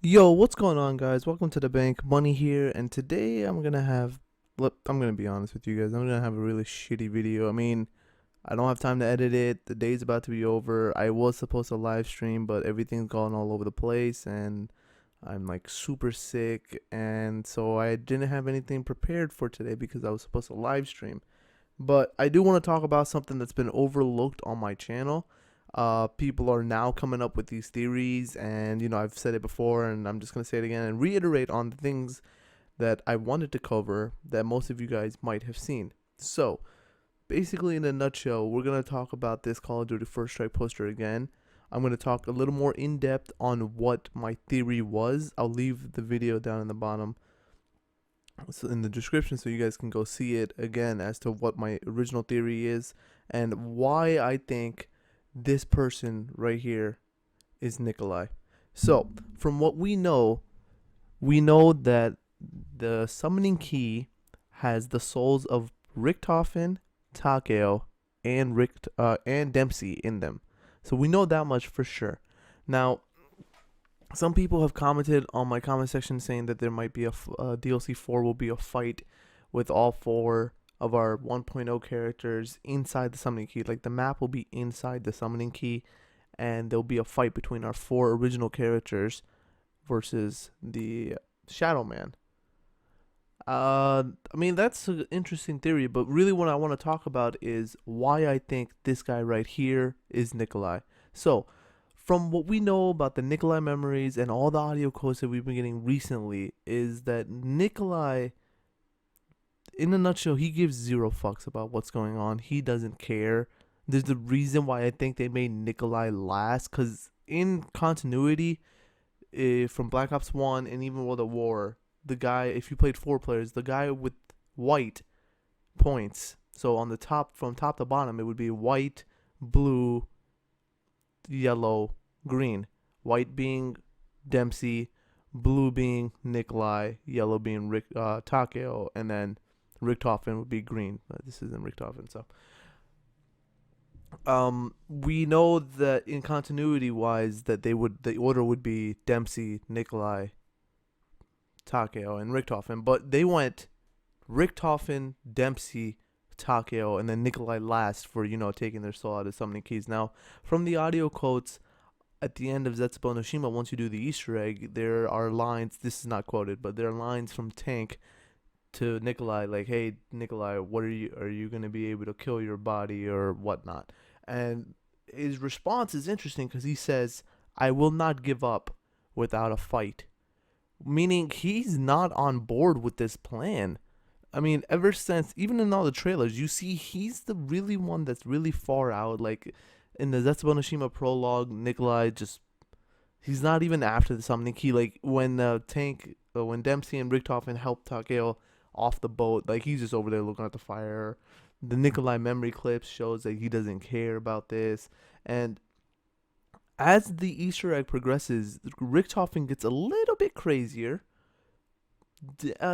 Yo, what's going on, guys? Welcome to the bank. Money here, and today I'm gonna be honest with you guys. I'm gonna have a really shitty video. I mean, I don't have time to edit it. The day's about to be over. I was supposed to live stream, but everything's gone all over the place, and I'm like super sick, and so I didn't have anything prepared for today because I was supposed to live stream. But I do want to talk about something that's been overlooked on my channel. People are now coming up with these theories, and I've said it before, and I'm just gonna say it again and reiterate on the things that I wanted to cover that most of you guys might have seen. So, basically, in a nutshell, we're gonna talk about this Call of Duty First Strike poster again. I'm gonna talk a little more in depth on what my theory was. I'll leave the video down in the bottom, so in the description, so you guys can go see it again as to what my original theory is and why I think this person right here is Nikolai. So, from what we know that the summoning key has the souls of Richtofen, Takeo, and Dempsey in them. So we know that much for sure. Now, some people have commented on my comment section saying that there might be DLC 4 will be a fight with all four of our 1.0 characters inside the summoning key. Like the map will be inside the summoning key, and there'll be a fight between our four original characters versus the Shadow Man. I mean, that's an interesting theory, but really what I want to talk about is why I think this guy right here is Nikolai. So, from what we know about the Nikolai memories and all the audio quotes that we've been getting recently, is that Nikolai, in a nutshell, he gives zero fucks about what's going on. He doesn't care. There's a reason why I think they made Nikolai last, because in continuity, from Black Ops 1 and even World at War, the guy, if you played four players, the guy with white points, so on the top, from top to bottom, it would be white, blue, yellow, green. White being Dempsey, blue being Nikolai, yellow being Takeo, and then Richtofen would be green. But this isn't Richtofen, so we know that in continuity wise that the order would be Dempsey, Nikolai, Takeo, and Richtofen, but they went Richtofen, Dempsey, Takeo, and then Nikolai last for taking their soul out of summoning keys. Now, from the audio quotes at the end of Zetsubo no Shima, once you do the Easter egg, there are lines. This is not quoted, but there are lines from Tank to Nikolai, like, "Hey, Nikolai, what are you gonna be able to kill your body or whatnot?" And his response is interesting because he says, "I will not give up without a fight," meaning he's not on board with this plan. I mean, ever since, even in all the trailers, you see he's the really one that's really far out. Like in the Zetsubo no Shima prologue, Nikolai just, he's not even after the summoning key. Like when Dempsey and Richtofen helped Takeo off the boat, like he's just over there looking at the fire. The Nikolai memory clips shows that he doesn't care about this, and as the Easter egg progresses, Richtofen gets a little bit crazier.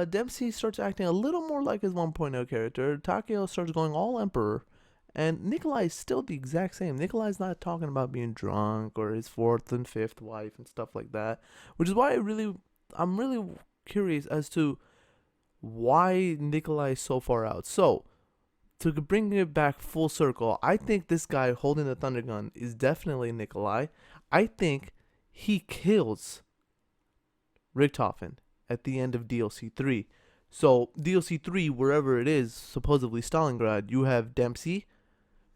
Dempsey starts acting a little more like his 1.0 character. Takeo starts going all Emperor. And Nikolai is still the exact same. Nikolai's not talking about being drunk or his fourth and fifth wife and stuff like that. Which is why I'm really curious as to why Nikolai is so far out. So, to bring it back full circle, I think this guy holding the Thunder Gun is definitely Nikolai. I think he kills Richtofen at the end of DLC 3. So, DLC 3, wherever it is, supposedly Stalingrad, you have Dempsey,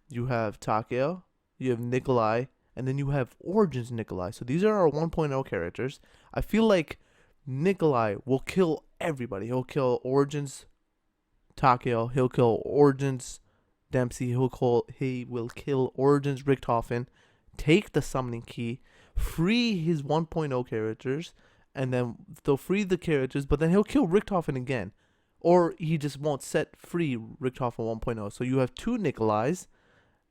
you have Takeo, you have Nikolai, and then you have Origins Nikolai. So, these are our 1.0 characters. I feel like Nikolai will kill everybody. He'll kill Origins Takeo, he'll kill Origins Dempsey, he will kill Origins Richtofen, take the summoning key, free his 1.0 characters, and then they'll free the characters, but then he'll kill Richtofen again. Or he just won't set free Richtofen 1.0. So you have two Nikolais,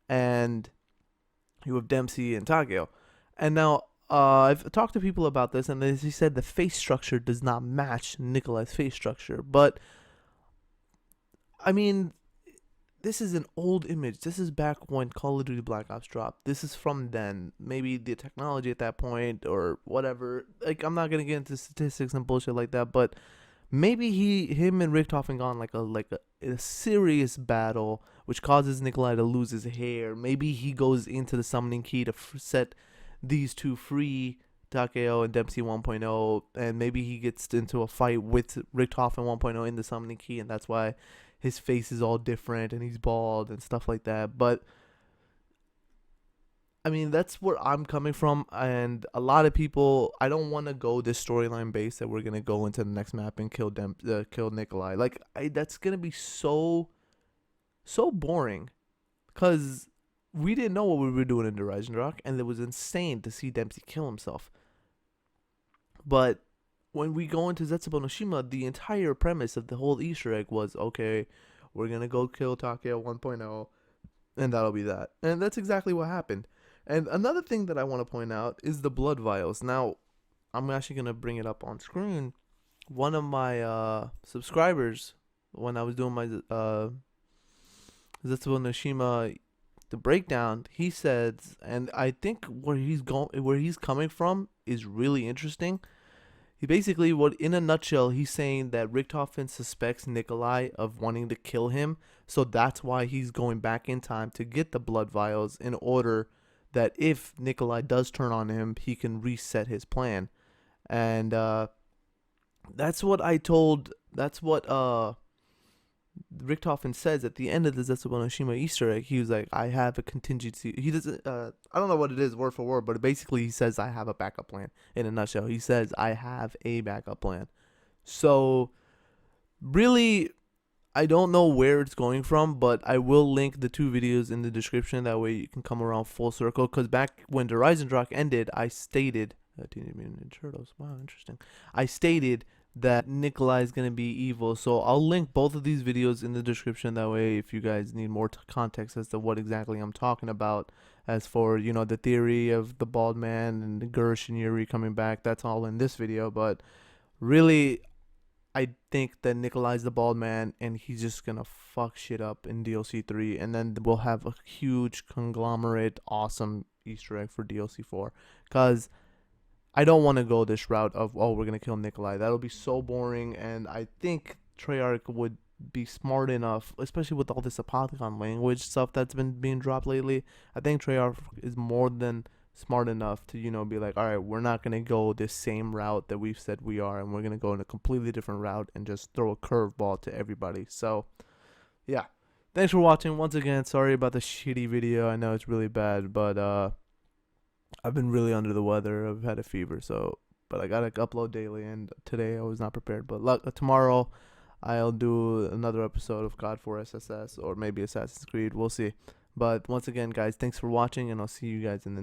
and you have Dempsey and Takeo. And now, I've talked to people about this, and they said the face structure does not match Nikolai's face structure. But, I mean, this is an old image. This is back when Call of Duty Black Ops dropped. This is from then. Maybe the technology at that point or whatever. Like, I'm not gonna get into statistics and bullshit like that, but maybe him and Richtofen gone a serious battle, which causes Nikolai to lose his hair. Maybe he goes into the summoning key to set these two free, Takeo and Dempsey 1.0, and maybe he gets into a fight with Richtofen 1.0 in the summoning key, and that's why his face is all different and he's bald and stuff like that. But I mean, that's where I'm coming from, and a lot of people. I don't want to go this storyline based that we're gonna go into the next map and kill Nikolai. Like, that's gonna be so boring, cause we didn't know what we were doing in the Ragnarok, and it was insane to see Dempsey kill himself. But when we go into Zetsubo no Shima, the entire premise of the whole Easter egg was, okay, we're gonna go kill Takeo 1.0, and that'll be that. And that's exactly what happened. And another thing that I want to point out is the blood vials. Now, I'm actually going to bring it up on screen. One of my subscribers, when I was doing my Zetsubo no Shima, the breakdown, he said, and I think where he's coming from is really interesting. He basically, in a nutshell, he's saying that Richtofen suspects Nikolai of wanting to kill him, so that's why he's going back in time to get the blood vials in order that if Nikolai does turn on him, he can reset his plan. And that's what Richtofen says at the end of the Zetsubo no Shima Easter egg. He was like, I have a contingency. He doesn't, I don't know what it is word for word, but basically he says, I have a backup plan. In a nutshell, he says, I have a backup plan. So, really, I don't know where it's going from, but I will link the two videos in the description. That way you can come around full circle. Because back when the Ragnarok ended, I stated, Teenage Mutant Ninja Turtles, wow, interesting. I stated that Nikolai is going to be evil. So I'll link both of these videos in the description. That way, if you guys need more context as to what exactly I'm talking about, as for, the theory of the bald man and the Gersh and Yuri coming back, that's all in this video. But really, I think that Nikolai's the bald man, and he's just going to fuck shit up in DLC 3. And then we'll have a huge conglomerate, awesome Easter egg for DLC 4. Because I don't want to go this route of, we're going to kill Nikolai. That'll be so boring, and I think Treyarch would be smart enough, especially with all this Apothicon language stuff that's been being dropped lately. I think Treyarch is more than smart enough to, be like, all right, we're not going to go this same route that we've said we are, and we're going to go in a completely different route and just throw a curveball to everybody. So, yeah. Thanks for watching. Once again, sorry about the shitty video. I know it's really bad, but, I've been really under the weather. I've had a fever, but I gotta upload daily, and today I was not prepared. But tomorrow, I'll do another episode of God 4 SSS, or maybe Assassin's Creed. We'll see. But once again, guys, thanks for watching, and I'll see you guys in the next